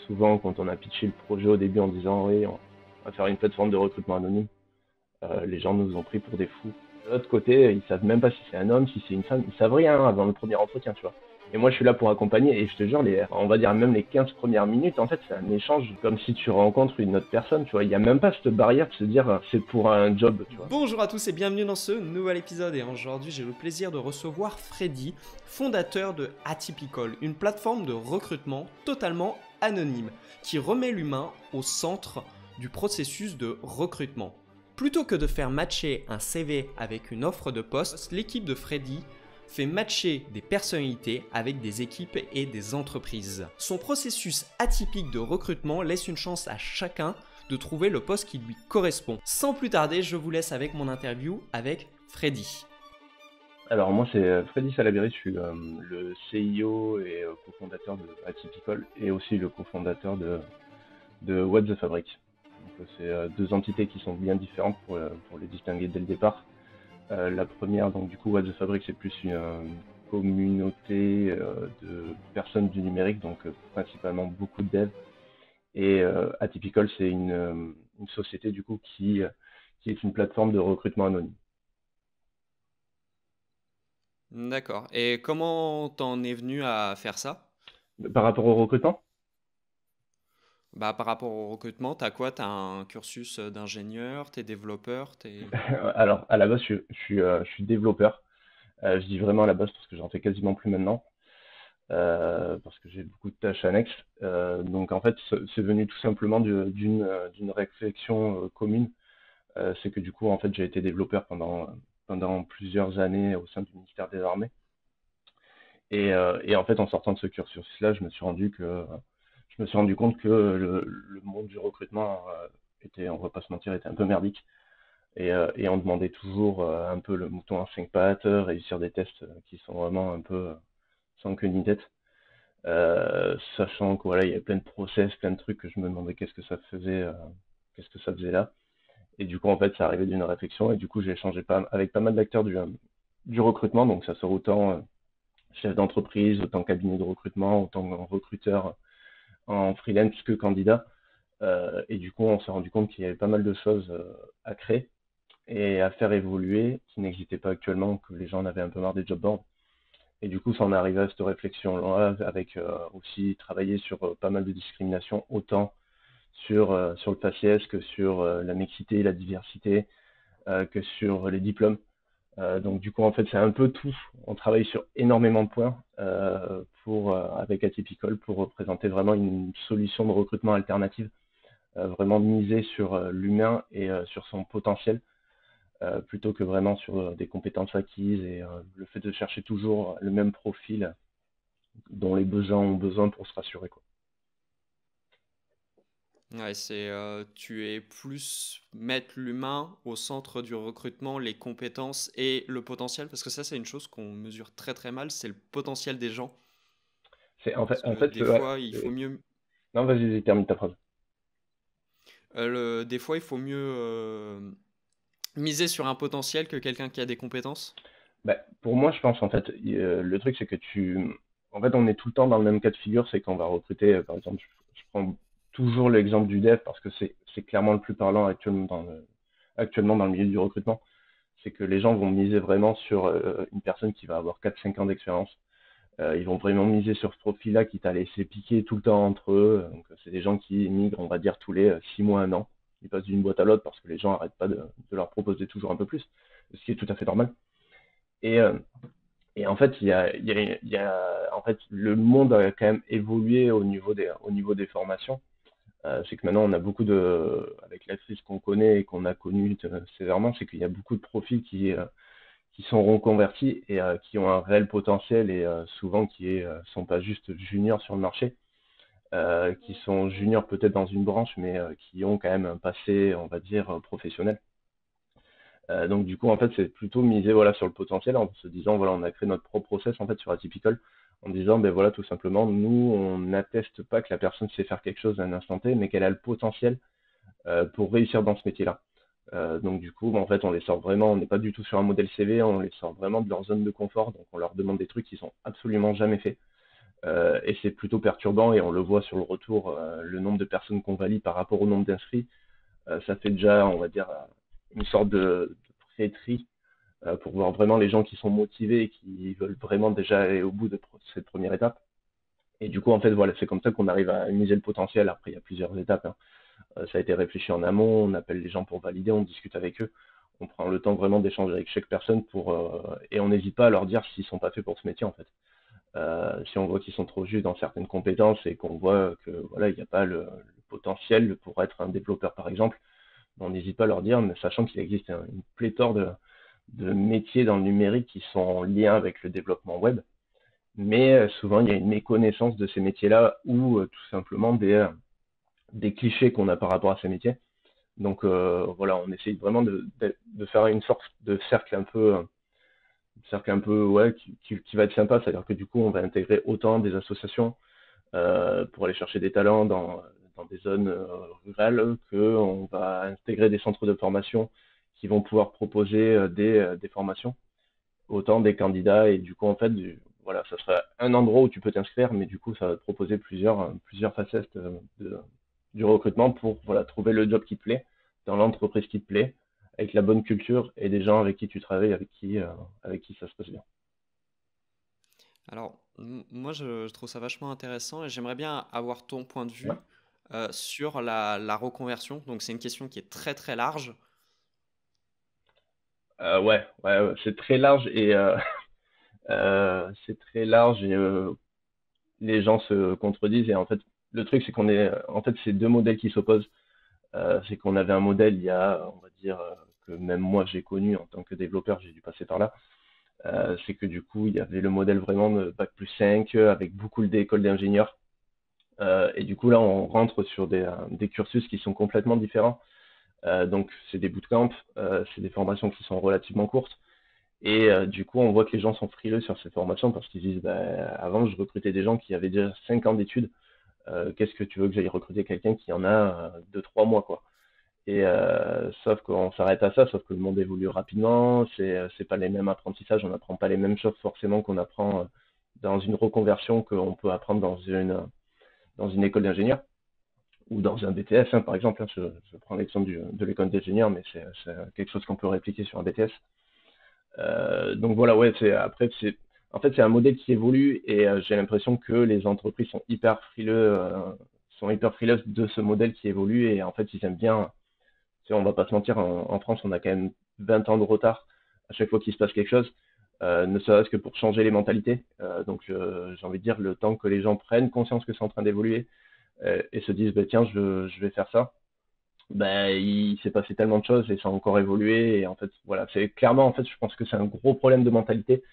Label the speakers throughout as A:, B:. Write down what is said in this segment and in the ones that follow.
A: Souvent, quand on a pitché le projet au début en disant oui, on va faire une plateforme de recrutement anonyme, les gens nous ont pris pour des fous. De l'autre côté, ils savent même pas si c'est un homme, si c'est une femme, ils savent rien avant le premier entretien, tu vois. Et moi, je suis là pour accompagner, et je te jure, on va dire même les 15 premières minutes, en fait, c'est un échange comme si tu rencontres une autre personne, tu vois. Il n'y a même pas cette barrière de se dire c'est pour un job, tu vois.
B: Bonjour à tous et bienvenue dans ce nouvel épisode. Et aujourd'hui, j'ai le plaisir de recevoir Freddy, fondateur de Atypical, une plateforme de recrutement totalement anonyme qui remet l'humain au centre du processus de recrutement. Plutôt que de faire matcher un CV avec une offre de poste, l'équipe de Freddy fait matcher des personnalités avec des équipes et des entreprises. Son processus atypique de recrutement laisse une chance à chacun de trouver le poste qui lui correspond. Sans plus tarder, je vous laisse avec mon interview avec Freddy.
A: Alors moi c'est Freddy Salaberry, je suis le CIO et cofondateur de Atypical et aussi le cofondateur de What the Fabric. Donc c'est deux entités qui sont bien différentes pour les distinguer dès le départ. La première, donc du coup What the Fabric, c'est plus une communauté de personnes du numérique, donc principalement beaucoup de devs. Et Atypical, c'est une société du coup qui est une plateforme de recrutement anonyme.
B: D'accord. Et comment t'en es venu à faire ça?
A: Par rapport au recrutement,
B: Bah, par rapport au recrutement, t'as quoi? T'as un cursus d'ingénieur, t'es développeur, t'es...
A: alors à la base je suis développeur. Je dis vraiment à la base parce que j'en fais quasiment plus maintenant, parce que j'ai beaucoup de tâches annexes. Donc en fait, c'est venu tout simplement d'une réflexion commune. C'est que du coup, en fait, j'ai été développeur pendant plusieurs années au sein du ministère des Armées. Et en fait, en sortant de ce cursus-là, je me suis rendu compte que le monde du recrutement était, on va pas se mentir, était un peu merdique. Et on demandait toujours un peu le mouton à cinq pattes, réussir des tests qui sont vraiment un peu sans queue ni tête. Sachant que voilà, il y avait plein de process, plein de trucs que je me demandais qu'est-ce que ça faisait là. Et du coup, en fait, ça arrivait d'une réflexion. Et du coup, j'ai échangé avec pas mal d'acteurs du recrutement. Donc, ça sort autant chef d'entreprise, autant cabinet de recrutement, autant recruteur en freelance que candidat. Et du coup, on s'est rendu compte qu'il y avait pas mal de choses à créer et à faire évoluer qui n'existaient pas actuellement, que les gens en avaient un peu marre des job boards. Et du coup, ça en est arrivé à cette réflexion-là, avec aussi travailler sur pas mal de discrimination, autant sur le faciès que sur la mixité, la diversité, que sur les diplômes. Donc du coup, en fait, c'est un peu tout. On travaille sur énormément de points avec Atypical pour présenter vraiment une solution de recrutement alternative, vraiment misée sur l'humain et sur son potentiel, plutôt que vraiment sur des compétences acquises et le fait de chercher toujours le même profil dont les besoins ont besoin pour se rassurer, quoi.
B: Ouais, tu es plus mettre l'humain au centre du recrutement, les compétences et le potentiel, parce que ça, c'est une chose qu'on mesure très très mal, c'est le potentiel des gens.
A: C'est
B: Parce
A: en
B: que
A: fait
B: des
A: ouais,
B: fois, il faut mieux,
A: non, vas-y, termine ta phrase.
B: des fois, il faut mieux miser sur un potentiel que quelqu'un qui a des compétences.
A: Bah, pour moi, je pense en fait, le truc c'est que en fait, on est tout le temps dans le même cas de figure, c'est qu'on va recruter, par exemple, je prends toujours l'exemple du dev parce que c'est clairement le plus parlant actuellement dans le milieu du recrutement, c'est que les gens vont miser vraiment sur une personne qui va avoir 4 5 ans d'expérience. Ils vont vraiment miser sur ce profil-là qui t'a laissé piquer tout le temps entre eux. Donc, c'est des gens qui migrent, on va dire, tous les 6 mois, un an. Ils passent d'une boîte à l'autre parce que les gens n'arrêtent pas de leur proposer toujours un peu plus, ce qui est tout à fait normal. Et, euh, et en fait, en fait, le monde a quand même évolué au niveau des formations. C'est que maintenant, on a avec la crise qu'on connaît et qu'on a connue sévèrement, c'est qu'il y a beaucoup de profils qui sont reconvertis et qui ont un réel potentiel et souvent sont pas juste juniors sur le marché, qui sont juniors peut-être dans une branche, mais qui ont quand même un passé, on va dire, professionnel. Donc du coup, en fait, c'est plutôt miser voilà sur le potentiel en se disant voilà, on a créé notre propre process en fait sur Atypical en disant ben voilà tout simplement nous on n'atteste pas que la personne sait faire quelque chose à un instant T, mais qu'elle a le potentiel pour réussir dans ce métier-là. Donc du coup, en fait, on les sort vraiment, on n'est pas du tout sur un modèle CV, on les sort vraiment de leur zone de confort, donc on leur demande des trucs qui sont absolument jamais faits. Et c'est plutôt perturbant et on le voit sur le retour, le nombre de personnes qu'on valide par rapport au nombre d'inscrits, ça fait déjà, on va dire, une sorte de pré-tri pour voir vraiment les gens qui sont motivés et qui veulent vraiment déjà aller au bout de cette première étape. Et du coup, en fait, voilà, c'est comme ça qu'on arrive à miser le potentiel. Après, il y a plusieurs étapes, hein. Ça a été réfléchi en amont, on appelle les gens pour valider, on discute avec eux, on prend le temps vraiment d'échanger avec chaque personne et on n'hésite pas à leur dire s'ils sont pas faits pour ce métier en fait. Si on voit qu'ils sont trop juste dans certaines compétences et qu'on voit que voilà, il n'y a pas le potentiel pour être un développeur par exemple, on n'hésite pas à leur dire, mais sachant qu'il existe une pléthore de métiers dans le numérique qui sont en lien avec le développement web, mais souvent il y a une méconnaissance de ces métiers-là ou tout simplement des clichés qu'on a par rapport à ces métiers. Donc voilà, on essaye vraiment de faire une sorte de cercle un peu ouais, qui va être sympa, c'est-à-dire que du coup on va intégrer autant des associations pour aller chercher des talents dans des zones rurales, qu'on va intégrer des centres de formation qui vont pouvoir proposer des formations, autant des candidats, et du coup en fait voilà, ça sera un endroit où tu peux t'inscrire, mais du coup ça va te proposer plusieurs facettes du recrutement pour voilà, trouver le job qui te plaît, dans l'entreprise qui te plaît, avec la bonne culture et des gens avec qui tu travailles, avec qui ça se passe bien.
B: Alors, moi, je trouve ça vachement intéressant et j'aimerais bien avoir ton point de
A: Ouais.
B: vue sur la reconversion. Donc, c'est une question qui est très très large.
A: Ouais, c'est très large et c'est très large et les gens se contredisent et en fait le truc c'est qu'on est en fait c'est deux modèles qui s'opposent. C'est qu'on avait un modèle il y a on va dire que même moi j'ai connu en tant que développeur, j'ai dû passer par là. C'est que du coup il y avait le modèle vraiment de bac+5 avec beaucoup d'écoles d'ingénieurs. Et du coup là on rentre sur des cursus qui sont complètement différents. Donc c'est des bootcamps, c'est des formations qui sont relativement courtes. Et du coup, on voit que les gens sont frileux sur ces formations parce qu'ils disent, bah, avant, je recrutais des gens qui avaient déjà 5 ans d'études. Qu'est-ce que tu veux que j'aille recruter quelqu'un qui en a 2, 3 mois, quoi. Et sauf qu'on s'arrête à ça, sauf que le monde évolue rapidement, c'est pas les mêmes apprentissages, on n'apprend pas les mêmes choses forcément qu'on apprend dans une reconversion qu'on peut apprendre dans une école d'ingénieur ou dans un BTS, hein, par exemple. Hein. Je prends l'exemple de l'école d'ingénieur, mais c'est quelque chose qu'on peut répliquer sur un BTS. Donc voilà, ouais, en fait, c'est un modèle qui évolue et j'ai l'impression que les entreprises sont hyper frileuses de ce modèle qui évolue et en fait, ils aiment bien, tu sais, on va pas se mentir, en France, on a quand même 20 ans de retard à chaque fois qu'il se passe quelque chose, ne serait-ce que pour changer les mentalités. Donc j'ai envie de dire, le temps que les gens prennent conscience que c'est en train d'évoluer et se disent, bah, tiens, je vais faire ça, ben, il s'est passé tellement de choses et ça a encore évolué. Et en fait, voilà, c'est clairement, en fait, je pense que c'est un gros problème de mentalité.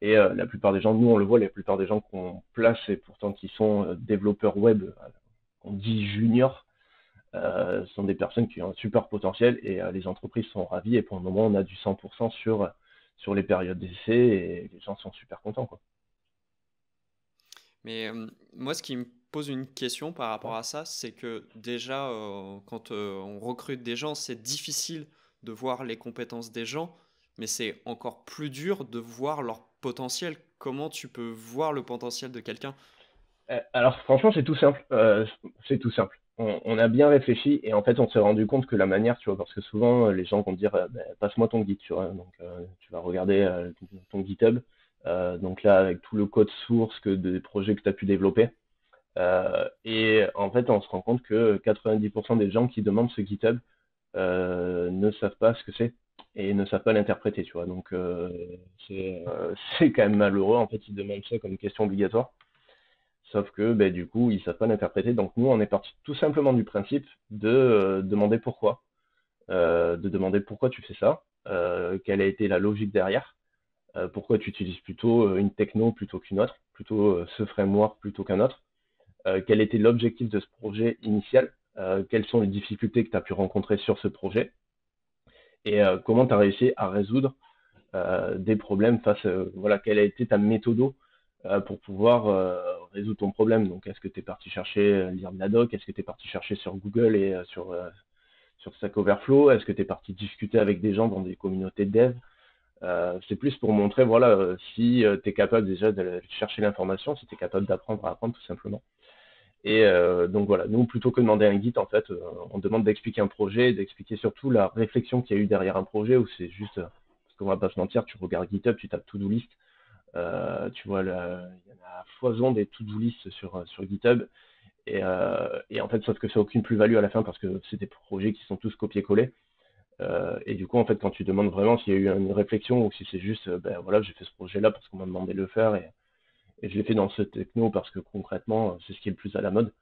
A: Et la plupart des gens, nous, on le voit, la plupart des gens qu'on place et pourtant qui sont développeurs web, on dit juniors, sont des personnes qui ont un super potentiel et les entreprises sont ravies. Et pour le moment, on a du 100% sur les périodes d'essai et les gens sont super contents, quoi.
B: Mais moi, ce qui me pose une question par
A: Ouais.
B: rapport à ça, c'est que déjà, quand on recrute des gens, c'est difficile de voir les compétences des gens, mais c'est encore plus dur de voir leur potentiel. Comment tu peux voir le potentiel de quelqu'un?
A: Alors franchement, c'est tout simple. C'est tout simple. On a bien réfléchi et en fait, on s'est rendu compte que la manière, tu vois, parce que souvent, les gens vont te dire, ben, passe-moi ton guide, tu vois. Donc, tu vas regarder ton GitHub. Donc là, avec tout le code source des projets que tu as pu développer. Et en fait, on se rend compte que 90% des gens qui demandent ce GitHub ne savent pas ce que c'est et ne savent pas l'interpréter, tu vois. Donc, c'est quand même malheureux. En fait, ils demandent ça comme question obligatoire. Sauf que ben, du coup, ils savent pas l'interpréter. Donc nous, on est parti tout simplement du principe de demander pourquoi. De demander pourquoi tu fais ça, quelle a été la logique derrière, pourquoi tu utilises plutôt une techno plutôt qu'une autre, plutôt ce framework plutôt qu'un autre, quel était l'objectif de ce projet initial, quelles sont les difficultés que tu as pu rencontrer sur ce projet, et comment tu as réussi à résoudre des problèmes voilà, quelle a été ta méthode pour pouvoir résoudre ton problème. Donc, est-ce que tu es parti chercher lire de la doc? Est-ce que tu es parti chercher sur Google et sur Stack Overflow? Est-ce que tu es parti discuter avec des gens dans des communautés de dev? C'est plus pour montrer, voilà, si tu es capable déjà de chercher l'information, si tu es capable d'apprendre à apprendre tout simplement. Et donc voilà, nous, plutôt que de demander un guide, en fait, on demande d'expliquer un projet, d'expliquer surtout la réflexion qu'il y a eu derrière un projet, où c'est juste, parce qu'on va pas se mentir, tu regardes GitHub, tu tapes to-do list, tu vois, il y en a à foison des to-do list sur GitHub, et en fait, sauf que ça n'a aucune plus-value à la fin, parce que c'est des projets qui sont tous copiés-collés. Et du coup, en fait, quand tu demandes vraiment s'il y a eu une réflexion, ou si c'est juste, ben voilà, j'ai fait ce projet-là parce qu'on m'a demandé de le faire, et je l'ai fait dans ce techno parce que concrètement, c'est ce qui est le plus à la mode.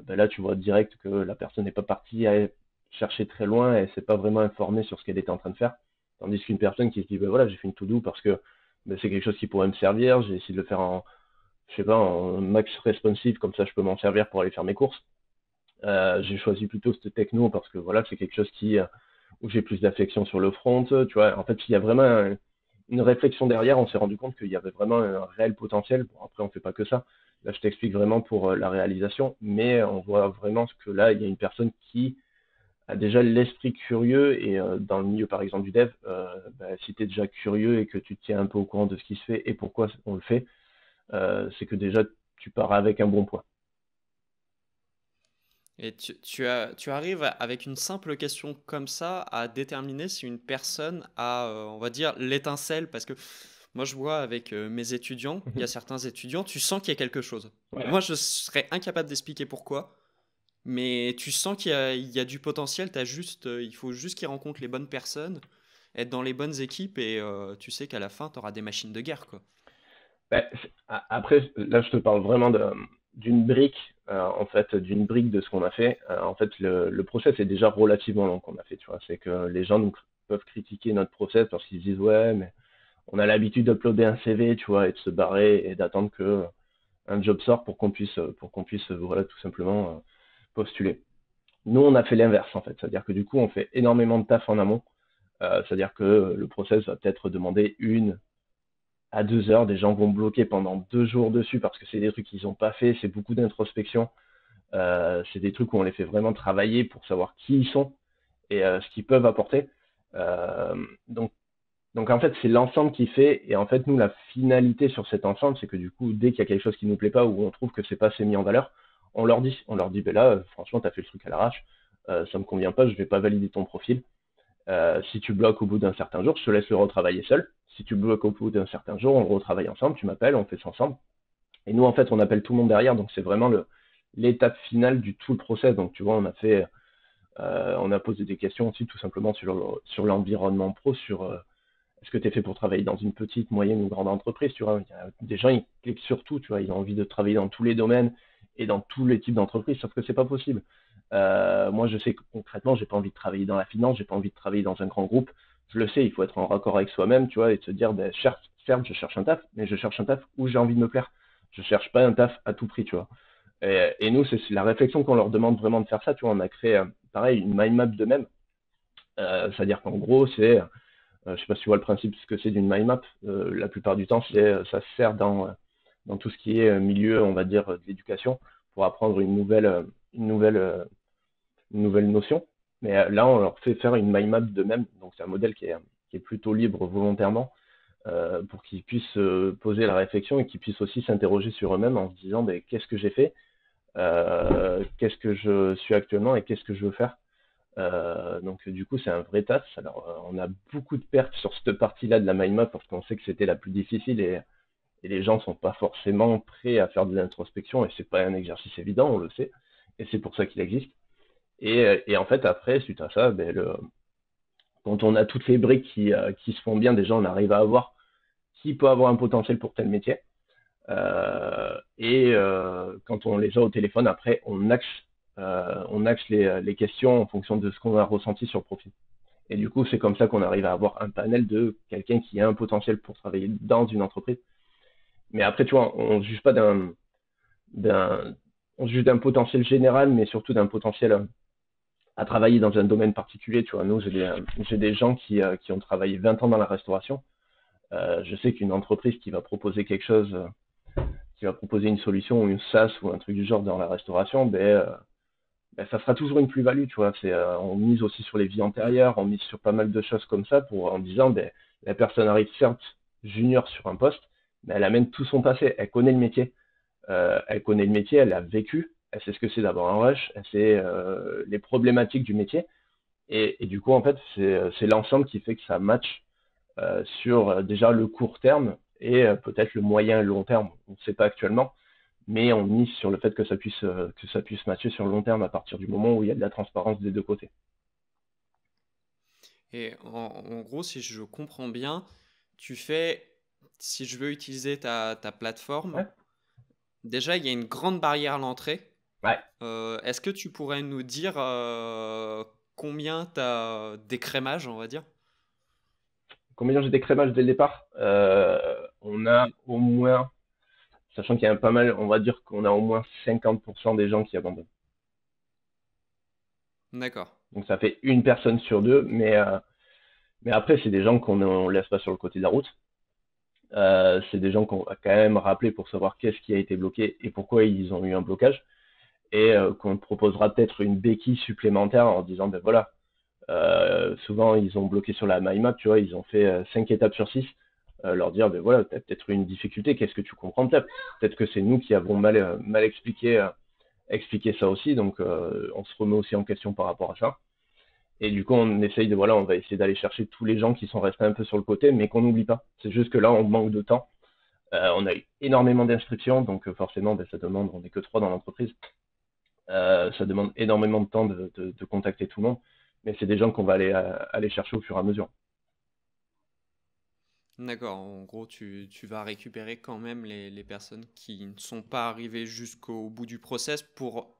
A: Ben là, tu vois direct que la personne n'est pas partie à chercher très loin et s'est pas vraiment informée sur ce qu'elle était en train de faire. Tandis qu'une personne qui se dit, ben voilà, j'ai fait une to-do parce que ben, c'est quelque chose qui pourrait me servir, j'ai essayé de le faire en, je sais pas, en max responsive, comme ça je peux m'en servir pour aller faire mes courses. J'ai choisi plutôt cette techno parce que voilà, c'est quelque chose où j'ai plus d'affection sur le front, tu vois. En fait, il y a vraiment une réflexion derrière, on s'est rendu compte qu'il y avait vraiment un réel potentiel. Bon, après, on fait pas que ça. Là, je t'explique vraiment pour la réalisation, mais on voit vraiment que là, il y a une personne qui a déjà l'esprit curieux et dans le milieu, par exemple, du dev, bah, si tu es déjà curieux et que tu te tiens un peu au courant de ce qui se fait et pourquoi on le fait, c'est que déjà, tu pars avec un bon point.
B: Et tu arrives avec une simple question comme ça à déterminer si une personne a, on va dire, l'étincelle, parce que moi je vois avec mes étudiants, il y a certains étudiants, tu sens qu'il y a quelque chose.
A: Ouais.
B: Moi je serais incapable d'expliquer pourquoi, mais tu sens qu'il y a du potentiel, il faut juste qu'ils rencontrent les bonnes personnes, être dans les bonnes équipes et tu sais qu'à la fin tu auras des machines de guerre, quoi.
A: Ben, après, là, je te parle vraiment d'une brique, en fait, d'une brique de ce qu'on a fait. En fait, le process est déjà relativement long qu'on a fait, tu vois. C'est que les gens peuvent critiquer notre process parce qu'ils disent, ouais, mais on a l'habitude d'uploader un CV, tu vois, et de se barrer et d'attendre que un job sorte pour qu'on puisse, voilà, tout simplement postuler. Nous, on a fait l'inverse, en fait. C'est-à-dire que du coup, on fait énormément de taf en amont. C'est-à-dire que le process va peut-être demander 1 à 2 heures. Des gens vont bloquer pendant 2 jours dessus parce que c'est des trucs qu'ils n'ont pas fait, c'est beaucoup d'introspection. C'est des trucs où on les fait vraiment travailler pour savoir qui ils sont et ce qu'ils peuvent apporter. Euh, donc, donc en fait, c'est l'ensemble qui fait, et en fait, nous, la finalité sur cet ensemble, c'est que du coup, dès qu'il y a quelque chose qui nous plaît pas ou on trouve que c'est pas assez mis en valeur, on leur dit, ben là, franchement, tu as fait le truc à l'arrache, ça me convient pas, je vais pas valider ton profil. Si tu bloques au bout d'un certain jour, je te laisse le retravailler seul. Si tu bloques au bout d'un certain jour, on le retravaille ensemble, tu m'appelles, on fait ça ensemble. Et nous, en fait, on appelle tout le monde derrière, donc c'est vraiment l'étape finale du tout le process. Donc, tu vois, on a posé des questions aussi tout simplement sur l'environnement pro, sur est-ce que tu es fait pour travailler dans une petite, moyenne ou grande entreprise, tu vois. Il y a des gens, ils cliquent sur tout, tu vois, ils ont envie de travailler dans tous les domaines et dans tous les types d'entreprises, sauf que c'est pas possible. Moi, je sais que concrètement, j'ai pas envie de travailler dans la finance, j'ai pas envie de travailler dans un grand groupe. Je le sais, il faut être en raccord avec soi-même, tu vois, et de se dire, ben, certes, je cherche un taf, mais je cherche un taf où j'ai envie de me plaire. Je cherche pas un taf à tout prix, tu vois. Et nous, c'est la réflexion qu'on leur demande vraiment de faire ça, tu vois. On a créé, pareil, une mind map de même. C'est-à-dire qu'en gros, je ne sais pas si tu vois le principe ce que c'est d'une mind map. La plupart du temps, ça se sert dans tout ce qui est milieu, on va dire, de l'éducation, pour apprendre une nouvelle, une nouvelle notion. Mais là, on leur fait faire une mind map d'eux-mêmes. Donc, c'est un modèle qui est plutôt libre volontairement pour qu'ils puissent poser la réflexion et qu'ils puissent aussi s'interroger sur eux-mêmes en se disant ben, qu'est-ce que j'ai fait, qu'est-ce que je suis actuellement et qu'est-ce que je veux faire. Donc du coup, c'est un vrai taf. Alors, on a beaucoup de pertes sur cette partie-là de la mind map parce qu'on sait que c'était la plus difficile et les gens sont pas forcément prêts à faire de l'introspection et c'est pas un exercice évident, on le sait. Et c'est pour ça qu'il existe. Et en fait, après, suite à ça, ben, quand on a toutes les briques qui se font bien, déjà, on arrive à avoir qui peut avoir un potentiel pour tel métier. Quand on les a au téléphone, après, on axe les questions en fonction de ce qu'on a ressenti sur le profil. Et du coup, c'est comme ça qu'on arrive à avoir un panel de quelqu'un qui a un potentiel pour travailler dans une entreprise. Mais après, tu vois, on ne juge pas d'un, on juge d'un potentiel général, mais surtout d'un potentiel à travailler dans un domaine particulier. Tu vois, nous, j'ai des gens qui ont travaillé 20 ans dans la restauration. Je sais qu'une entreprise qui va proposer quelque chose, qui va proposer une solution ou une SaaS ou un truc du genre dans la restauration, ben, ça sera toujours une plus-value, tu vois. On mise aussi sur les vies antérieures, on mise sur pas mal de choses comme ça en disant, ben, La personne arrive certes junior sur un poste, mais elle amène tout son passé. Elle connaît le métier. Elle connaît le métier, elle a vécu, elle sait ce que c'est d'avoir un rush, elle sait les problématiques du métier. Et du coup, en fait, c'est l'ensemble qui fait que ça match sur déjà le court terme et peut-être le moyen et le long terme. On ne sait pas actuellement, mais on mise sur le fait que ça puisse matcher sur le long terme à partir du moment où il y a de la transparence des deux côtés.
B: Et en gros, si je comprends bien, tu fais, si je veux utiliser ta plateforme,
A: Ouais.
B: déjà, il y a une grande barrière à l'entrée.
A: Ouais.
B: Est-ce que tu pourrais nous dire combien tu as d'écrémage, on va dire?
A: Combien j'ai d'écrémage dès le départ? On a
B: Oui.
A: au moins, sachant qu'il y a pas mal, on va dire qu'on a au moins 50% des gens qui abandonnent.
B: D'accord.
A: Donc ça fait une personne sur deux, mais après, c'est des gens qu'on ne laisse pas sur le côté de la route. C'est des gens qu'on va quand même rappeler pour savoir qu'est-ce qui a été bloqué et pourquoi ils ont eu un blocage. Et qu'on proposera peut-être une béquille supplémentaire en disant, ben voilà, souvent ils ont bloqué sur la MyMap, tu vois, ils ont fait 5 étapes sur 6, leur dire, ben voilà, tu as peut-être une difficulté, qu'est-ce que tu comprends peut-être? Peut-être que c'est nous qui avons mal expliqué ça aussi, donc on se remet aussi en question par rapport à ça. Et du coup, on essaye de, voilà, on va essayer d'aller chercher tous les gens qui sont restés un peu sur le côté, mais qu'on n'oublie pas. C'est juste que là, on manque de temps. On a eu énormément d'inscriptions, donc forcément, ben, ça demande, on n'est que 3 dans l'entreprise. Ça demande énormément de temps de contacter tout le monde, mais c'est des gens qu'on va aller chercher au fur et à mesure.
B: D'accord. En gros, tu vas récupérer quand même les personnes qui ne sont pas arrivées jusqu'au bout du process pour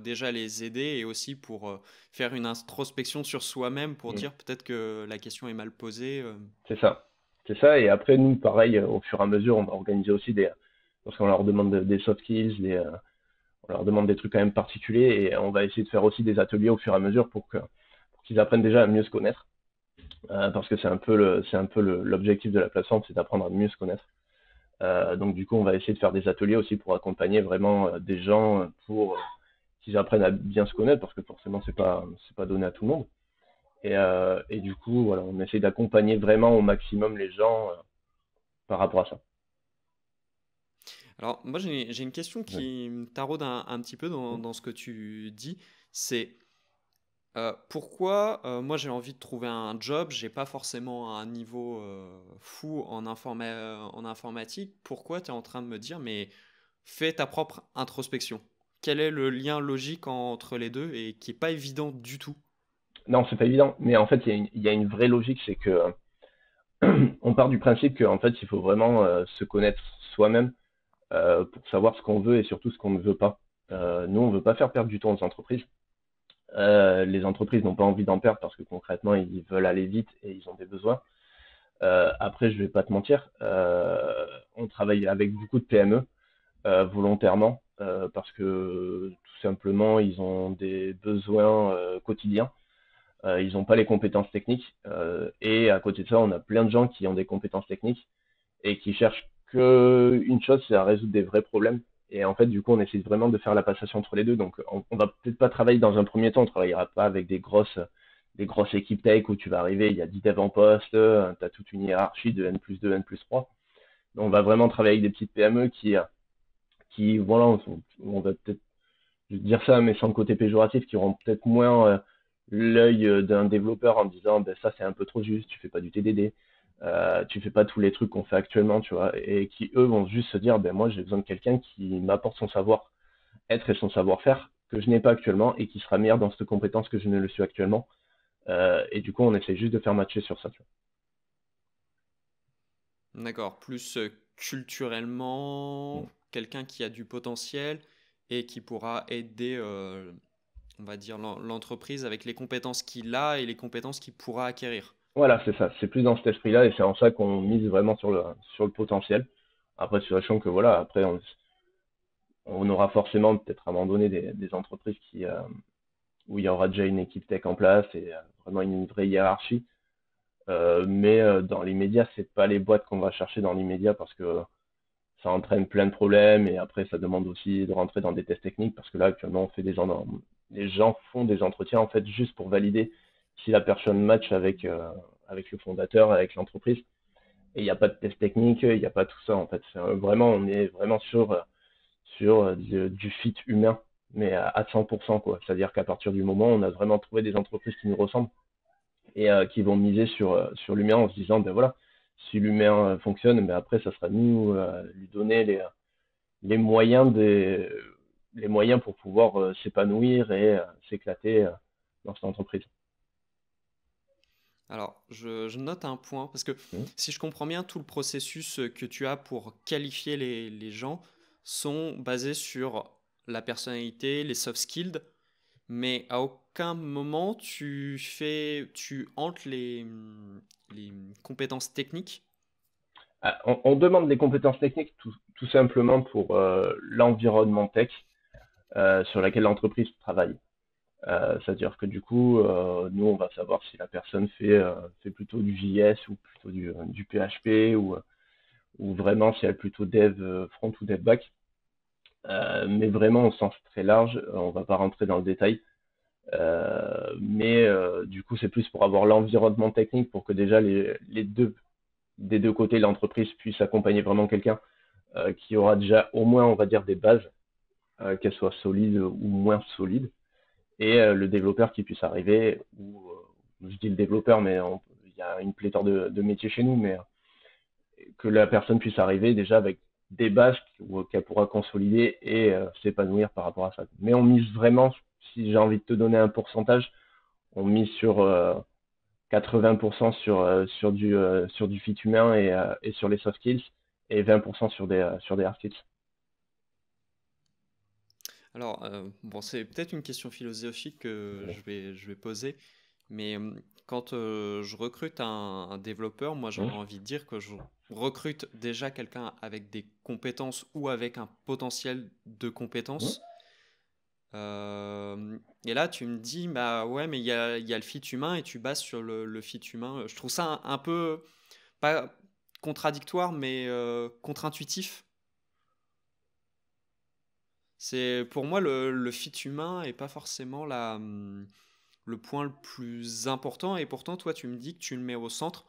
B: déjà les aider et aussi pour faire une introspection sur soi-même pour
A: Mm.
B: dire peut-être que la question est mal posée.
A: C'est ça. C'est ça. Et après, nous, pareil, au fur et à mesure, on va organiser aussi parce qu'on leur demande des soft skills, on leur demande des trucs quand même particuliers et on va essayer de faire aussi des ateliers au fur et à mesure pour qu'ils apprennent déjà à mieux se connaître. Parce que c'est un peu l'objectif de la plateforme, c'est d'apprendre à mieux se connaître. Donc du coup, on va essayer de faire des ateliers aussi pour accompagner vraiment des gens pour qu'ils apprennent à bien se connaître, parce que forcément, c'est pas donné à tout le monde. Et du coup, voilà, on essaie d'accompagner vraiment au maximum les gens par rapport à ça.
B: Alors, moi, j'ai une question
A: Ouais.
B: qui me taraude un petit peu dans ce que tu dis. C'est pourquoi moi j'ai envie de trouver un job, j'ai pas forcément un niveau fou en informatique. Pourquoi tu es en train de me dire, mais fais ta propre introspection? Quel est le lien logique entre les deux et qui est pas évident du tout?
A: Non, c'est pas évident, mais en fait, il y a une vraie logique, c'est que on part du principe qu'en fait, il faut vraiment se connaître soi-même pour savoir ce qu'on veut et surtout ce qu'on ne veut pas. Nous, on veut pas faire perdre du temps aux entreprises. Les entreprises n'ont pas envie d'en perdre parce que concrètement, ils veulent aller vite et ils ont des besoins. Après, je vais pas te mentir, on travaille avec beaucoup de PME volontairement parce que tout simplement, ils ont des besoins quotidiens. Ils n'ont pas les compétences techniques. Et à côté de ça, on a plein de gens qui ont des compétences techniques et qui cherchent que une chose, c'est à résoudre des vrais problèmes. Et en fait, du coup, on essaie vraiment de faire la passation entre les deux. Donc, on va peut-être pas travailler dans un premier temps, on travaillera pas avec des grosses équipes tech où tu vas arriver, il y a 10 devs en poste, tu as toute une hiérarchie de N+2, N+3. On va vraiment travailler avec des petites PME qui voilà, on va peut-être dire ça, mais sans le côté péjoratif, qui auront peut-être moins l'œil d'un développeur en disant ben, ça c'est un peu trop juste, tu fais pas du TDD, tu fais pas tous les trucs qu'on fait actuellement, tu vois, et qui eux vont juste se dire ben moi j'ai besoin de quelqu'un qui m'apporte son savoir-être et son savoir-faire que je n'ai pas actuellement et qui sera meilleur dans cette compétence que je ne le suis actuellement. Et du coup on essaie juste de faire matcher sur ça, tu
B: D'accord, plus
A: vois.
B: culturellement, quelqu'un qui a du potentiel et qui pourra aider, on va dire, l'entreprise avec les compétences qu'il a et les compétences qu'il pourra acquérir.
A: Voilà, c'est ça. C'est plus dans cet esprit-là et c'est en ça qu'on mise vraiment sur le potentiel. Après, sachant que voilà, après, on aura forcément peut-être à un moment donné des entreprises où il y aura déjà une équipe tech en place et vraiment une vraie hiérarchie. Mais dans l'immédiat, c'est pas les boîtes qu'on va chercher dans l'immédiat parce que ça entraîne plein de problèmes et après, ça demande aussi de rentrer dans des tests techniques parce que là, actuellement, les gens font des entretiens en fait juste pour valider si la personne match avec le fondateur, avec l'entreprise. Et il n'y a pas de test technique, il n'y a pas tout ça en fait. Vraiment, on est vraiment sur du fit humain, mais à 100% quoi. C'est-à-dire qu'à partir du moment où on a vraiment trouvé des entreprises qui nous ressemblent et qui vont miser sur l'humain en se disant, ben voilà, si l'humain fonctionne, ben après, ça sera nous lui donner les moyens les moyens pour pouvoir s'épanouir et s'éclater dans cette entreprise.
B: Alors, je note un point, parce que
A: Mhm.
B: si je comprends bien, tout le processus que tu as pour qualifier les gens sont basés sur la personnalité, les soft skills, mais à aucun moment tu entres les compétences techniques.
A: Ah, on demande des compétences techniques tout simplement pour l'environnement tech sur laquelle l'entreprise travaille. C'est-à-dire que du coup, nous, on va savoir si la personne fait plutôt du JS ou plutôt du PHP ou vraiment si elle est plutôt dev front ou dev back. Mais vraiment au sens très large, on va pas rentrer dans le détail. Mais du coup, c'est plus pour avoir l'environnement technique pour que déjà des deux côtés, l'entreprise puisse accompagner vraiment quelqu'un qui aura déjà au moins, on va dire, des bases, qu'elles soient solides ou moins solides, et le développeur qui puisse arriver, ou je dis le développeur, mais il y a une pléthore de métiers chez nous, mais que la personne puisse arriver déjà avec des bases qu'elle pourra consolider et s'épanouir par rapport à ça. Mais on mise vraiment, si j'ai envie de te donner un pourcentage, on mise sur 80% sur du fit humain et sur les soft skills et 20% sur des hard skills.
B: Alors, bon, c'est peut-être une question philosophique que je vais poser, mais quand je recrute un développeur, moi j'aurais envie de dire que je recrute déjà quelqu'un avec des compétences ou avec un potentiel de compétences. Et là, tu me dis, bah ouais, mais il y a le fit humain et tu bases sur le fit humain. Je trouve ça un peu, pas contradictoire, mais contre-intuitif. C'est pour moi le fit humain est pas forcément le point le plus important et pourtant toi tu me dis que tu le mets au centre.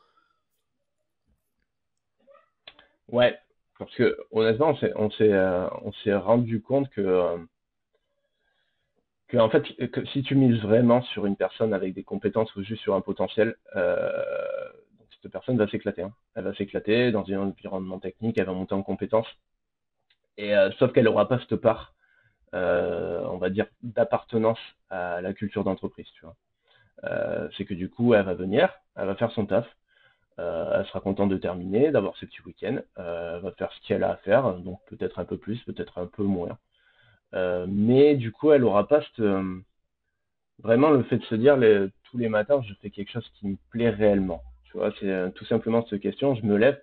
A: Ouais, parce que honnêtement, on s'est rendu compte que en fait, que si tu mises vraiment sur une personne avec des compétences ou juste sur un potentiel, donc cette personne va s'éclater, hein. Elle va s'éclater dans un environnement technique, elle va monter en compétences, et sauf qu'elle n'aura pas cette part, on va dire, d'appartenance à la culture d'entreprise, tu vois. C'est que du coup, elle va venir, elle va faire son taf, elle sera contente de terminer, d'avoir ses petits week-ends, elle va faire ce qu'elle a à faire, donc peut-être un peu plus, peut-être un peu moins. Mais du coup, elle aura pas vraiment le fait de se dire tous les matins, je fais quelque chose qui me plaît réellement. Tu vois, c'est tout simplement cette question. Je me lève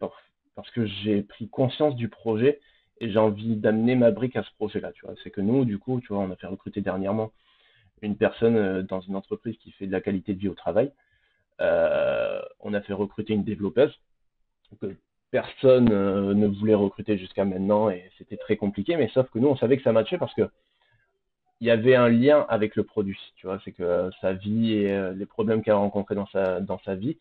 A: parce que j'ai pris conscience du projet et j'ai envie d'amener ma brique à ce projet-là. Tu vois, c'est que nous, du coup, tu vois, on a fait recruter dernièrement une personne dans une entreprise qui fait de la qualité de vie au travail. On a fait recruter une développeuse que personne ne voulait recruter jusqu'à maintenant et c'était très compliqué. Mais sauf que nous, on savait que ça matchait parce que il y avait un lien avec le produit, tu vois, c'est que sa vie et les problèmes qu'elle a rencontrés dans sa vie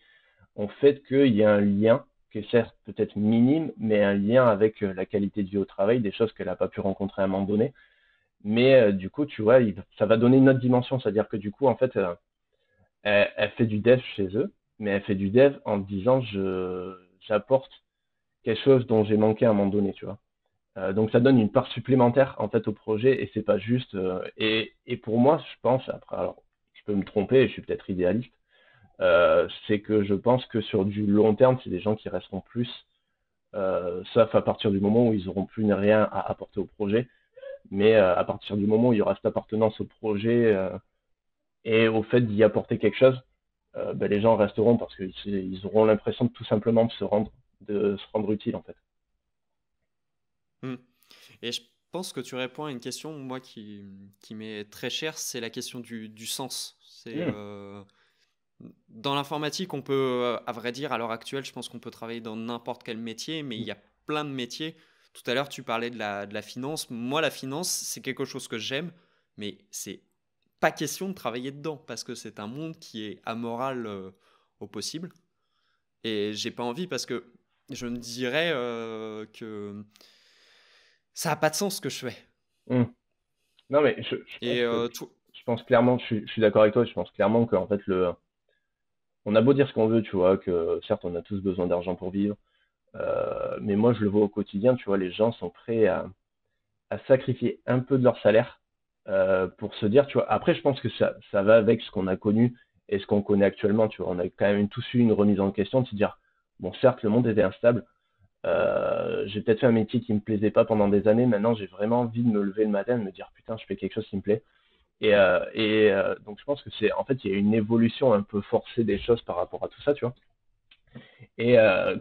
A: ont fait qu'il y a un lien qui est certes peut-être minime, mais un lien avec la qualité de vie au travail, des choses qu'elle n'a pas pu rencontrer à un moment donné. Mais du coup, tu vois, ça va donner une autre dimension, c'est-à-dire que du coup, en fait, elle fait du dev chez eux, mais elle fait du dev en disant j'apporte quelque chose dont j'ai manqué à un moment donné, tu vois. Donc ça donne une part supplémentaire en fait au projet et c'est pas juste. Et pour moi, je pense, après, alors je peux me tromper, je suis peut-être idéaliste, c'est que je pense que sur du long terme, c'est des gens qui resteront plus, sauf à partir du moment où ils auront plus rien à apporter au projet. Mais à partir du moment où il y aura cette appartenance au projet et au fait d'y apporter quelque chose, ben, les gens resteront parce qu'ils auront l'impression de tout simplement de se rendre utile en fait.
B: Hmm. Et je pense que tu réponds à une question, moi, qui m'est très chère, c'est la question du sens. C'est
A: Mmh.
B: dans l'informatique, on peut, à vrai dire, à l'heure actuelle, je pense qu'on peut travailler dans n'importe quel métier, mais il y a plein de métiers. Tout à l'heure, tu parlais de la finance. Moi, la finance, c'est quelque chose que j'aime, mais c'est pas question de travailler dedans parce que c'est un monde qui est amoral au possible. Et j'ai pas envie parce que je me dirais que ça a pas de sens ce que je fais.
A: Hmm. Non, mais
B: Et
A: je pense clairement, je suis d'accord avec toi, je pense clairement qu'en fait, on a beau dire ce qu'on veut, tu vois, que certes, on a tous besoin d'argent pour vivre, mais moi, je le vois au quotidien, tu vois, les gens sont prêts à sacrifier un peu de leur salaire pour se dire, tu vois, après, je pense que ça va avec ce qu'on a connu et ce qu'on connaît actuellement, tu vois, on a quand même tous eu une remise en question de se dire, bon, certes, le monde était instable, j'ai peut-être fait un métier qui me plaisait pas pendant des années, maintenant, j'ai vraiment envie de me lever le matin, de me dire, putain, je fais quelque chose qui me plaît. Donc je pense que en fait, il y a une évolution un peu forcée des choses par rapport à tout ça, tu vois.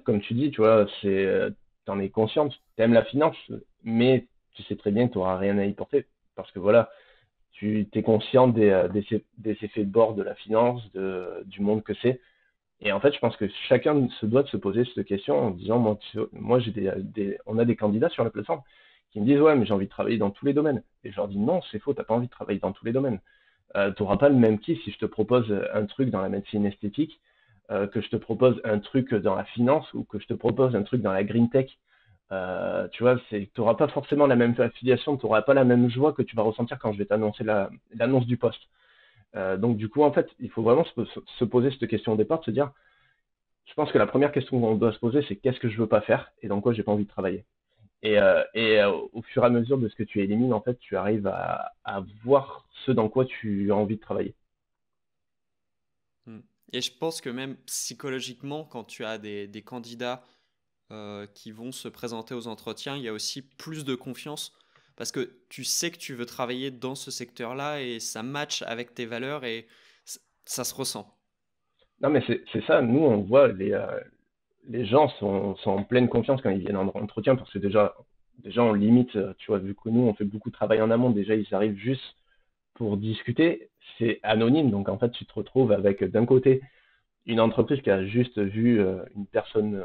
A: Comme tu dis, tu vois, t'en es consciente, t'aimes la finance, mais tu sais très bien que tu n'auras rien à y porter. Parce que voilà, tu es conscient des effets de bord de la finance, du monde que c'est. Et en fait, je pense que chacun se doit de se poser cette question en disant, moi on a des candidats sur la plateforme qui me disent, ouais, mais j'ai envie de travailler dans tous les domaines. Et je leur dis, non, c'est faux, t'as pas envie de travailler dans tous les domaines. Tu n'auras pas le même kiff si je te propose un truc dans la médecine esthétique, que je te propose un truc dans la finance ou que je te propose un truc dans la green tech. Tu vois, tu n'auras pas forcément la même affiliation, tu n'auras pas la même joie que tu vas ressentir quand je vais t'annoncer l'annonce du poste. Donc du coup, en fait, il faut vraiment se poser cette question au départ, de se dire, je pense que la première question qu'on doit se poser, c'est qu'est-ce que je veux pas faire et dans quoi j'ai pas envie de travailler. Au fur et à mesure de ce que tu élimines, en fait, tu arrives à voir ce dans quoi tu as envie de travailler.
B: mm. Et je pense que même psychologiquement, quand tu as des candidats qui vont se présenter aux entretiens, il y a aussi plus de confiance parce que tu sais que tu veux travailler dans ce secteur-là et ça match avec tes valeurs et ça se ressent.
A: Non, mais c'est ça. Nous, on voit les gens sont en pleine confiance quand ils viennent en entretien parce que déjà on limite, tu vois, vu que nous, on fait beaucoup de travail en amont, déjà, ils arrivent juste pour discuter. C'est anonyme, donc en fait, tu te retrouves avec d'un côté une entreprise qui a juste vu une personne,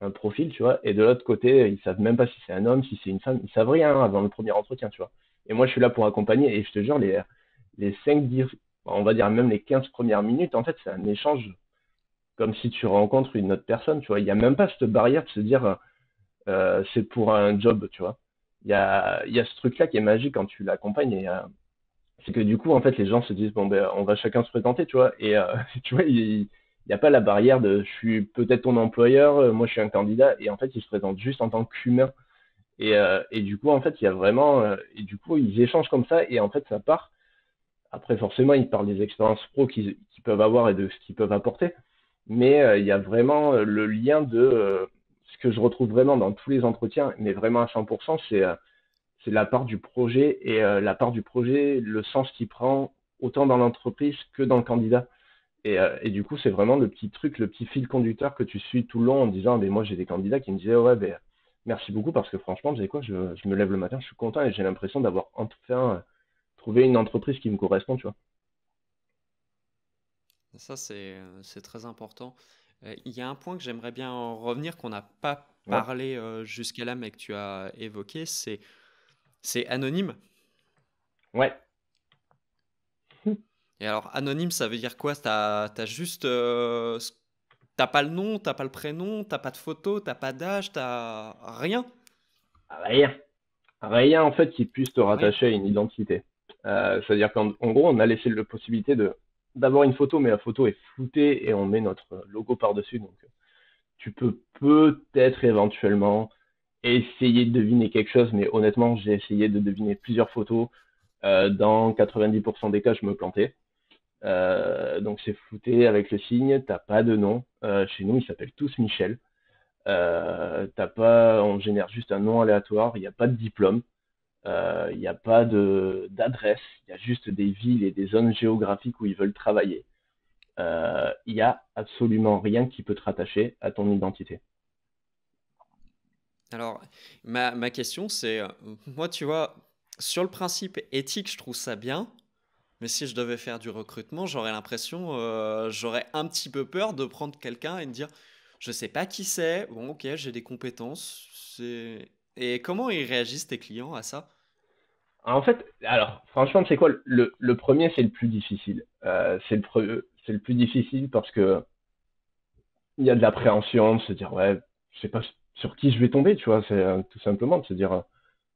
A: un profil, tu vois, et de l'autre côté, ils savent même pas si c'est un homme, si c'est une femme, ils savent rien avant le premier entretien, tu vois. Et moi, je suis là pour accompagner, et je te jure, les 5 10, on va dire même les 15 premières minutes, en fait, c'est un échange comme si tu rencontres une autre personne, tu vois. Il n'y a même pas cette barrière de se dire c'est pour un job, tu vois. Il y a ce truc-là qui est magique quand tu l'accompagnes, c'est que du coup, en fait, les gens se disent, bon, ben, on va chacun se présenter, tu vois. Tu vois, il n'y a pas la barrière de je suis peut-être ton employeur, moi je suis un candidat, et en fait, ils se présentent juste en tant qu'humain. Et du coup, en fait, il y a vraiment, et du coup, ils échangent comme ça, et en fait, ça part. Après, forcément, ils parlent des expériences pro qu'ils peuvent avoir et de ce qu'ils peuvent apporter. Mais il y a vraiment le lien de ce que je retrouve vraiment dans tous les entretiens, mais vraiment à 100%, c'est la part du projet et la part du projet, le sens qu'il prend autant dans l'entreprise que dans le candidat. Et du coup, c'est vraiment le petit truc, le petit fil conducteur que tu suis tout le long en disant, mais moi j'ai des candidats qui me disaient, ouais, ben, merci beaucoup parce que franchement, tu sais quoi, je me lève le matin, je suis content et j'ai l'impression d'avoir enfin trouvé une entreprise qui me correspond, tu vois.
B: Ça, c'est très important. Il y a un point que j'aimerais bien en revenir qu'on n'a pas
A: Ouais.
B: parlé jusqu'à là, mais que tu as évoqué, c'est anonyme.
A: Ouais.
B: Et alors, anonyme, ça veut dire quoi? T'as juste, t'as pas le nom, t'as pas le prénom, t'as pas de photo, t'as pas d'âge, t'as rien.
A: Rien. Rien en fait qui puisse te
B: Rien.
A: rattacher à une identité. C'est-à-dire qu'en gros, on a laissé la possibilité d'avoir une photo, mais la photo est floutée et on met notre logo par-dessus. Donc, tu peux peut-être éventuellement essayer de deviner quelque chose, mais honnêtement, j'ai essayé de deviner plusieurs photos. Dans 90% des cas, je me plantais. Donc, c'est flouté avec le signe. T'as pas de nom. Chez nous, ils s'appellent tous Michel. T'as pas, on génère juste un nom aléatoire. Il n'y a pas de diplôme. Il n'y a pas d'adresse, il y a juste des villes et des zones géographiques où ils veulent travailler. Il n'y a absolument rien qui peut te rattacher à ton identité.
B: Alors, ma question, c'est, moi, tu vois, sur le principe éthique, je trouve ça bien, mais si je devais faire du recrutement, j'aurais l'impression, j'aurais un petit peu peur de prendre quelqu'un et de dire, je sais pas qui c'est, bon, ok, j'ai des compétences, c'est... Et comment ils réagissent tes clients à ça?
A: En fait, alors, franchement, c'est quoi le premier, c'est le plus difficile. C'est le plus difficile parce que il y a de l'appréhension, de se dire, ouais, je sais pas sur qui je vais tomber, tu vois, c'est tout simplement de se dire,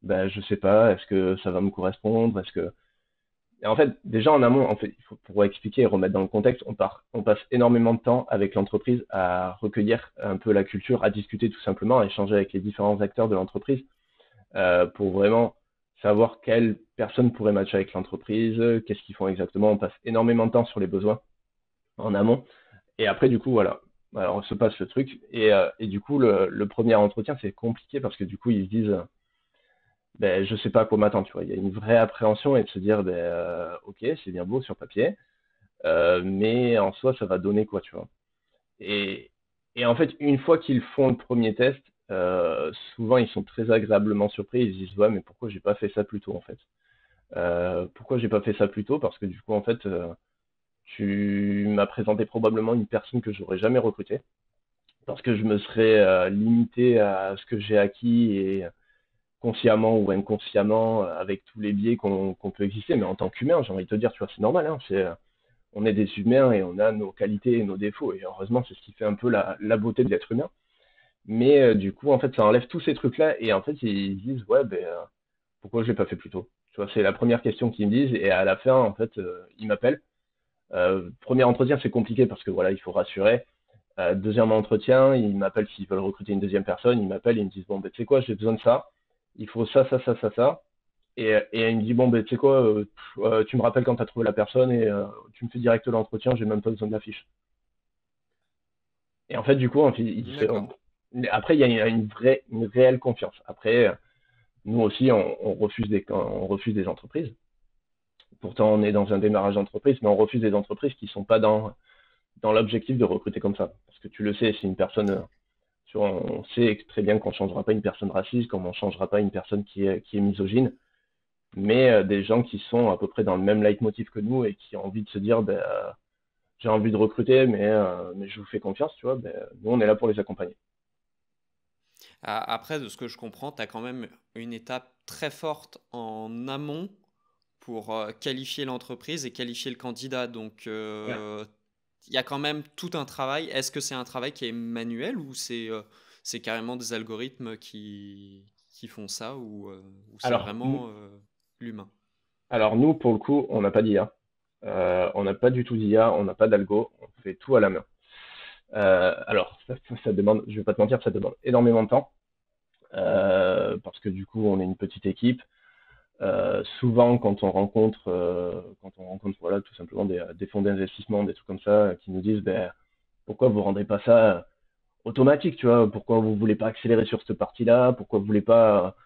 A: ben, je sais pas, est-ce que ça va me correspondre, est-ce que... Et en fait, déjà en amont, en fait, il faut, pour expliquer et remettre dans le contexte, on passe énormément de temps avec l'entreprise à recueillir un peu la culture, à discuter tout simplement, à échanger avec les différents acteurs de l'entreprise pour vraiment savoir quelles personnes pourraient matcher avec l'entreprise, qu'est-ce qu'ils font exactement. On passe énormément de temps sur les besoins en amont. Et après, du coup, voilà. Alors, on se passe le truc. Et du coup, le premier entretien, c'est compliqué parce que du coup, ils se disent, ben, je sais pas à quoi m'attendre, tu vois. Il y a une vraie appréhension et de se dire, ben, ok, c'est bien beau sur papier, mais en soi, ça va donner quoi, tu vois. Et, et en fait, une fois qu'ils font le premier test, souvent ils sont très agréablement surpris. Ils se disent, ouais, mais pourquoi j'ai pas fait ça plus tôt en fait? Pourquoi j'ai pas fait ça plus tôt? Parce que du coup, en fait, tu m'as présenté probablement une personne que j'aurais jamais recrutée, parce que je me serais limité à ce que j'ai acquis et consciemment ou inconsciemment, avec tous les biais qu'on peut exister. Mais en tant qu'humain, j'ai envie de te dire, tu vois, c'est normal, hein, on est des humains et on a nos qualités et nos défauts. Et heureusement, c'est ce qui fait un peu la beauté de l'être humain. Mais du coup, en fait, ça enlève tous ces trucs-là et en fait, ils se disent, ouais, ben, pourquoi je l'ai pas fait plus tôt? Tu vois, c'est la première question qu'ils me disent et à la fin, en fait, ils m'appellent. Premier entretien, c'est compliqué parce que voilà, il faut rassurer. Deuxième entretien, ils m'appellent s'ils veulent recruter une deuxième personne. Ils m'appellent et ils me disent, bon, ben, tu sais quoi, j'ai besoin de ça. Il faut ça, ça, ça, ça, ça. Et il me dit, bon, ben, tu sais quoi, tu me rappelles quand tu as trouvé la personne et tu me fais direct l'entretien, j'ai même pas besoin de la fiche. Et en fait, du coup,
B: D'accord.
A: après, il y a une réelle confiance. Après, nous aussi, on refuse des entreprises. Pourtant, on est dans un démarrage d'entreprise, mais on refuse des entreprises qui sont pas dans l'objectif de recruter comme ça. Parce que tu le sais, c'est une personne, on sait très bien qu'on ne changera pas une personne raciste, comme on ne changera pas une personne qui est misogyne, mais des gens qui sont à peu près dans le même leitmotiv que nous et qui ont envie de se dire, ben, j'ai envie de recruter, mais je vous fais confiance, tu vois, ben, nous, on est là pour les accompagner.
B: Après, de ce que je comprends, tu as quand même une étape très forte en amont pour qualifier l'entreprise et qualifier le candidat. Donc,
A: Ouais.
B: il y a quand même tout un travail. Est-ce que c'est un travail qui est manuel ou c'est carrément des algorithmes qui font ça ou c'est
A: Alors, nous,
B: vraiment l'humain?
A: alors, nous, pour le coup, on n'a pas d'IA. On n'a pas du tout d'IA, on n'a pas d'algo, on fait tout à la main. Alors, ça demande, je vais pas te mentir, ça demande énormément de temps. Parce que du coup, on est une petite équipe. Souvent, quand on rencontre, voilà, tout simplement des fonds d'investissement, des trucs comme ça, qui nous disent, ben, pourquoi vous rendez pas ça automatique, tu vois? Pourquoi vous voulez pas accélérer sur cette partie-là? Pourquoi vous voulez pas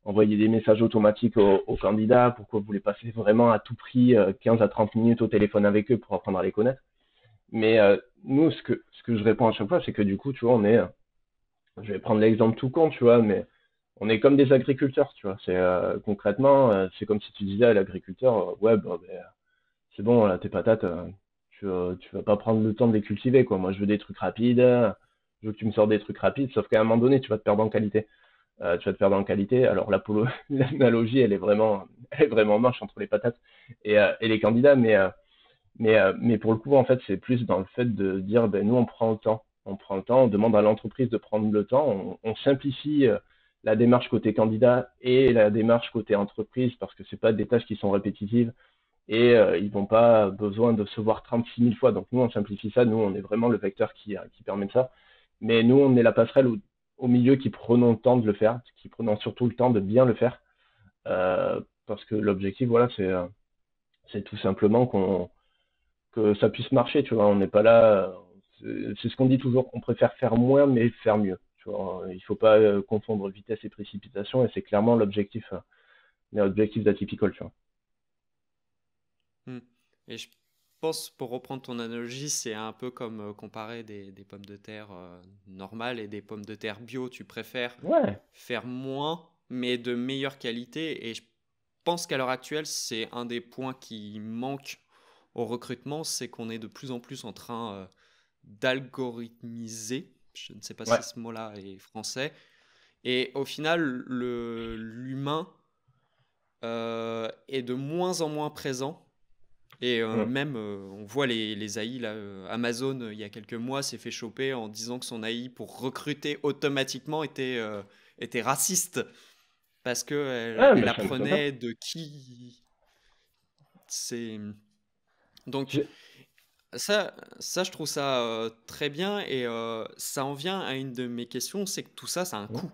A: envoyer des messages automatiques aux candidats? Pourquoi vous voulez passer vraiment à tout prix 15 à 30 minutes au téléphone avec eux pour apprendre à les connaître? Mais nous, ce que je réponds à chaque fois, c'est que du coup, tu vois, je vais prendre l'exemple tout con, tu vois, mais on est comme des agriculteurs, tu vois. C'est concrètement, c'est comme si tu disais à l'agriculteur, ouais, bah, c'est bon, là, tes patates, tu vas pas prendre le temps de les cultiver, quoi. Moi, je veux des trucs rapides, je veux que tu me sors des trucs rapides, sauf qu'à un moment donné, tu vas te perdre en qualité. Tu vas te perdre en qualité. Alors, l'analogie, elle est vraiment moche entre les patates et les candidats, mais pour le coup, en fait, c'est plus dans le fait de dire, ben, nous, on prend le temps. On prend le temps, on demande à l'entreprise de prendre le temps, on simplifie la démarche côté candidat et la démarche côté entreprise parce que c'est pas des tâches qui sont répétitives et ils n'ont pas besoin de se voir 36 000 fois. Donc nous, on simplifie ça. Nous, on est vraiment le vecteur qui permet de ça. Mais nous, on est la passerelle au milieu qui prenons le temps de le faire, qui prenons surtout le temps de bien le faire. Parce que l'objectif, voilà, c'est tout simplement que ça puisse marcher, tu vois. On n'est pas là. C'est ce qu'on dit toujours. On préfère faire moins, mais faire mieux. Tu vois. Il faut pas confondre vitesse et précipitation, et c'est clairement l'objectif d'Atypical, tu vois.
B: Hmm. Et je pense, pour reprendre ton analogie, c'est un peu comme comparer des pommes de terre normales et des pommes de terre bio. Tu préfères
A: Ouais,
B: faire moins, mais de meilleure qualité. Et je pense qu'à l'heure actuelle, c'est un des points qui manque au recrutement, c'est qu'on est de plus en plus en train d'algorithmiser. Je ne sais pas
A: ouais,
B: si ce mot-là est français. Et au final, l'humain est de moins en moins présent Et
A: Mm.
B: même, on voit les AI, là, Amazon, il y a quelques mois, s'est fait choper en disant que son AI pour recruter automatiquement était raciste parce que
A: Ah,
B: elle
A: mais ça m'étonne pas.
B: apprenait de qui c'est. Donc,
A: J'ai-
B: ça, je trouve ça très bien et ça en vient à une de mes questions, c'est que tout ça, ça a un
A: Mm.
B: coût.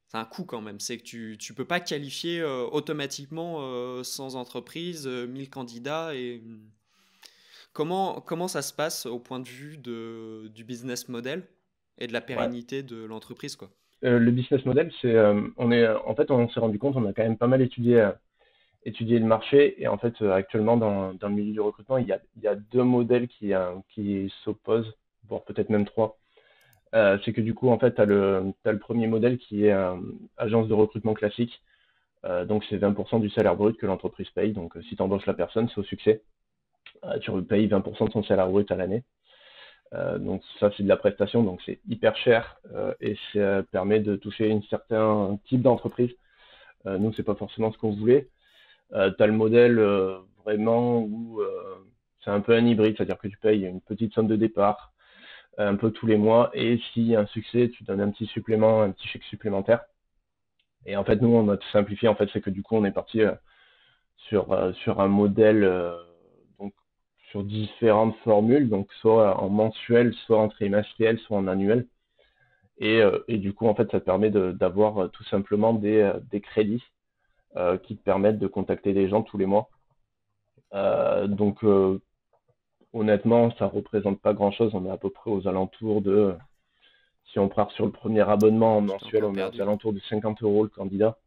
B: C'est un coût quand même. C'est que tu peux pas qualifier automatiquement sans entreprise 1000 candidats et comment ça se passe au point de vue du business model et de la
A: Ouais.
B: pérennité de l'entreprise, quoi.
A: Le business model, en fait, on s'est rendu compte, on a quand même pas mal étudié le marché, et en fait, actuellement, dans le milieu du recrutement, il y a deux modèles qui s'opposent, voire peut-être même trois. C'est que du coup, en fait, t'as le premier modèle qui est agence de recrutement classique. Donc, c'est 20% du salaire brut que l'entreprise paye. Donc, si tu embauches la personne, c'est au succès. Tu payes 20% de son salaire brut à l'année. Donc, ça, c'est de la prestation. Donc, c'est hyper cher et ça permet de toucher un certain type d'entreprise. Nous, c'est pas forcément ce qu'on voulait. Tu as le modèle vraiment où c'est un peu un hybride, c'est-à-dire que tu payes une petite somme de départ un peu tous les mois, et s'il y a un succès, tu donnes un petit supplément, un petit chèque supplémentaire. Et en fait, nous, on a tout simplifié, en fait, c'est que du coup, on est parti sur un modèle, donc sur différentes formules, donc soit en mensuel, soit en trimestriel, soit en annuel. Et du coup, en fait, ça te permet d'avoir tout simplement des crédits qui te permettent de contacter des gens tous les mois. Donc, honnêtement, ça représente pas grand-chose. On est à peu près aux alentours de, si on part sur le premier abonnement
B: J'étais
A: mensuel,
B: encore
A: on est aux
B: perdu.
A: alentours de 50 euros le candidat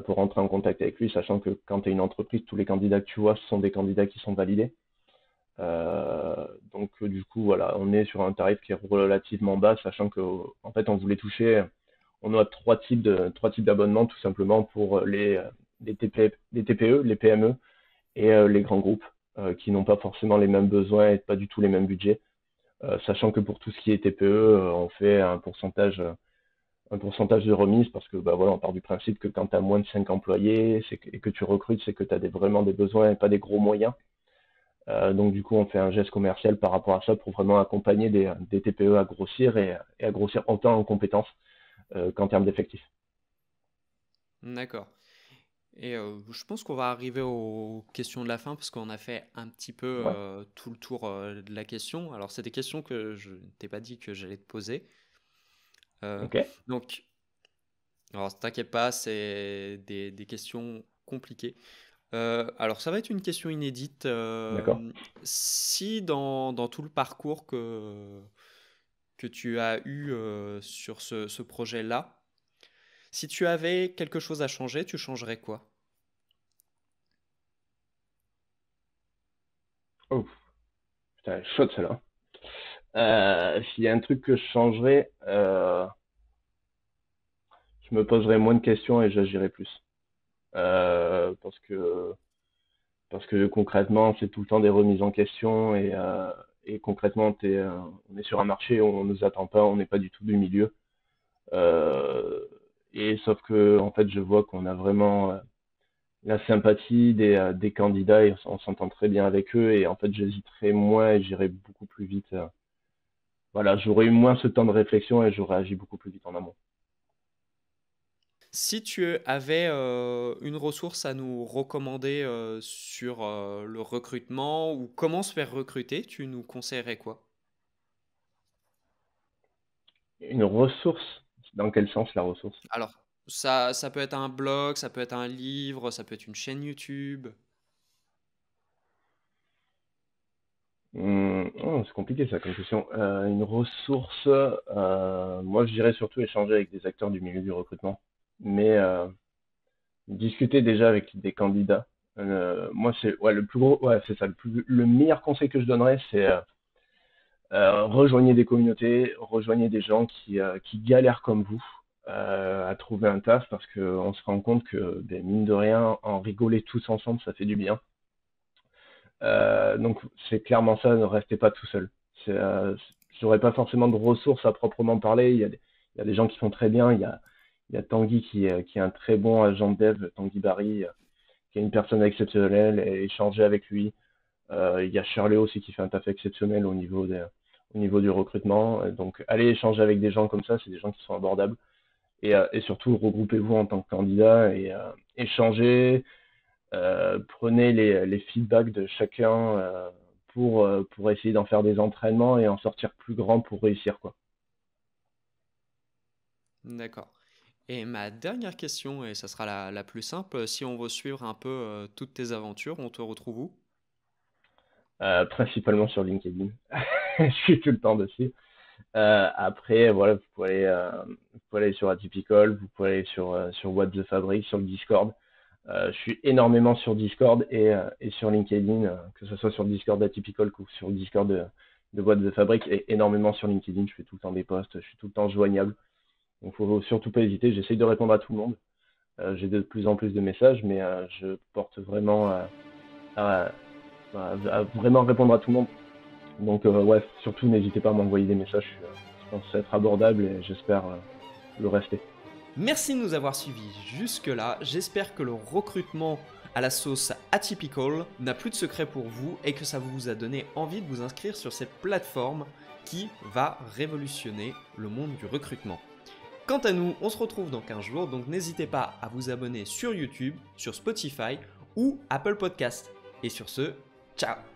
A: pour rentrer en contact avec lui, sachant que quand tu es une entreprise, tous les candidats que tu vois, ce sont des candidats qui sont validés. Donc, du coup, voilà, on est sur un tarif qui est relativement bas, sachant que, en fait, on voulait toucher, on a trois types d'abonnements, tout simplement pour les TPE, les PME et les grands groupes qui n'ont pas forcément les mêmes besoins et pas du tout les mêmes budgets. Sachant que pour tout ce qui est TPE, on fait un pourcentage de remise parce que bah, voilà, on part du principe que quand tu as moins de 5 employés et que tu recrutes, c'est que tu as vraiment des besoins et pas des gros moyens. Donc du coup, on fait un geste commercial par rapport à ça pour vraiment accompagner des TPE à grossir et à grossir autant en compétences qu'en termes d'effectifs.
B: D'accord. Et je pense qu'on va arriver aux questions de la fin parce qu'on a fait un petit peu
A: Ouais,
B: tout le tour de la question. Alors, c'est des questions que je ne t'ai pas dit que j'allais te poser. Euh,
A: ok,
B: donc, alors t'inquiète pas, c'est des questions compliquées. Alors, ça va être une question inédite.
A: d'accord.
B: Si dans tout le parcours que tu as eu sur ce projet-là, si tu avais quelque chose à changer, tu changerais quoi?
A: Oh, putain, elle est chaude celle-là. S'il y a un truc que je changerais, je me poserais moins de questions et j'agirais plus. Parce que concrètement, c'est tout le temps des remises en question et concrètement, on est sur un marché où on nous attend pas, on n'est pas du tout du milieu. Euh, et sauf que, en fait, je vois qu'on a vraiment la sympathie des candidats et on s'entend très bien avec eux. Et en fait, j'hésiterai moins et j'irai beaucoup plus vite. Voilà, j'aurais eu moins ce temps de réflexion et j'aurais agi beaucoup plus vite en amont.
B: Si tu avais une ressource à nous recommander sur le recrutement ou comment se faire recruter, tu nous conseillerais quoi?
A: Une ressource, dans quel sens la ressource?
B: Alors, ça peut être un blog, ça peut être un livre, ça peut être une chaîne YouTube.
A: Oh, c'est compliqué ça comme question. Une ressource, moi je dirais surtout échanger avec des acteurs du milieu du recrutement, mais discuter déjà avec des candidats. Moi c'est ouais, le plus gros, ouais c'est ça, le meilleur conseil que je donnerais, c'est rejoignez des communautés, rejoignez des gens qui galèrent comme vous à trouver un taf parce qu'on se rend compte que ben, mine de rien, en rigoler tous ensemble, ça fait du bien. Donc c'est clairement ça, ne restez pas tout seul. J'aurais pas forcément de ressources à proprement parler. Il y a des gens qui font très bien. Il y a Tanguy qui est un très bon agent de dev, Tanguy Barry, qui est une personne exceptionnelle, et échanger avec lui. Il y a Shirley aussi qui fait un taf exceptionnel au niveau du recrutement. Donc, allez échanger avec des gens comme ça, c'est des gens qui sont abordables. Et surtout, regroupez-vous en tant que candidat et échangez. Prenez les feedbacks de chacun pour essayer d'en faire des entraînements et en sortir plus grand pour réussir, quoi.
B: D'accord. Et ma dernière question, et ça sera la plus simple, si on veut suivre un peu toutes tes aventures, on te retrouve où?
A: Principalement sur LinkedIn. Je suis tout le temps dessus. Après, voilà, vous pouvez aller sur Atypical, vous pouvez aller sur What the Fabric, sur le Discord. Je suis énormément sur Discord et sur LinkedIn, que ce soit sur le Discord d'Atypical ou sur le Discord de What the Fabric, et énormément sur LinkedIn. Je fais tout le temps des posts, je suis tout le temps joignable. Donc, faut surtout pas hésiter. J'essaye de répondre à tout le monde. J'ai de plus en plus de messages, mais je porte vraiment à, à vraiment répondre à tout le monde. Donc, ouais, surtout n'hésitez pas à m'envoyer des messages. Je pense être abordable et j'espère le rester.
B: Merci de nous avoir suivis jusque-là. J'espère que le recrutement à la sauce Atypical n'a plus de secret pour vous et que ça vous a donné envie de vous inscrire sur cette plateforme qui va révolutionner le monde du recrutement. Quant à nous, on se retrouve dans 15 jours, donc n'hésitez pas à vous abonner sur YouTube, sur Spotify ou Apple Podcast. Et sur ce, ciao!